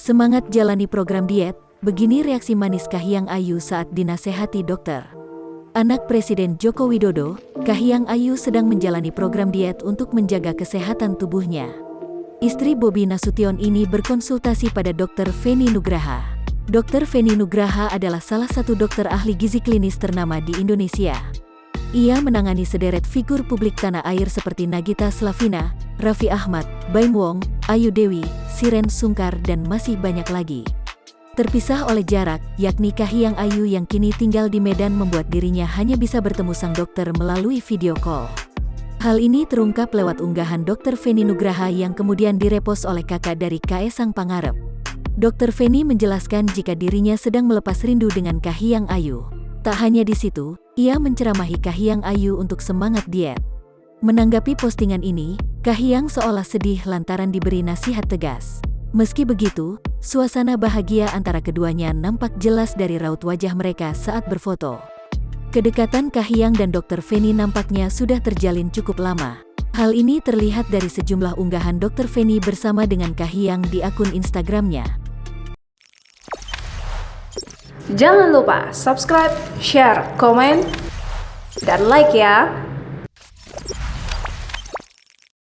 Semangat jalani program diet, begini reaksi manis Kahiyang Ayu saat dinasehati dokter. Anak Presiden Joko Widodo, Kahiyang Ayu sedang menjalani program diet untuk menjaga kesehatan tubuhnya. Istri Bobi Nasution ini berkonsultasi pada Dr. Feni Nugraha. Dr. Feni Nugraha adalah salah satu dokter ahli gizi klinis ternama di Indonesia. Ia menangani sederet figur publik tanah air seperti Nagita Slavina, Raffi Ahmad, Baim Wong, Ayu Dewi, Shireen Sungkar dan masih banyak lagi. Terpisah oleh jarak, yakni Kahiyang Ayu yang kini tinggal di Medan membuat dirinya hanya bisa bertemu sang dokter melalui video call. Hal ini terungkap lewat unggahan Dr. Feni Nugraha yang kemudian direpost oleh kakak dari Kaesang Pangarep. Dr. Feni menjelaskan jika dirinya sedang melepas rindu dengan Kahiyang Ayu. Tak hanya di situ, ia menceramahi Kahiyang Ayu untuk semangat diet. Menanggapi postingan ini, Kahiyang seolah sedih lantaran diberi nasihat tegas. Meski begitu, suasana bahagia antara keduanya nampak jelas dari raut wajah mereka saat berfoto. Kedekatan Kahiyang dan Dr. Feni nampaknya sudah terjalin cukup lama. Hal ini terlihat dari sejumlah unggahan Dr. Feni bersama dengan Kahiyang di akun Instagramnya. Jangan lupa subscribe, share, komen, dan like ya!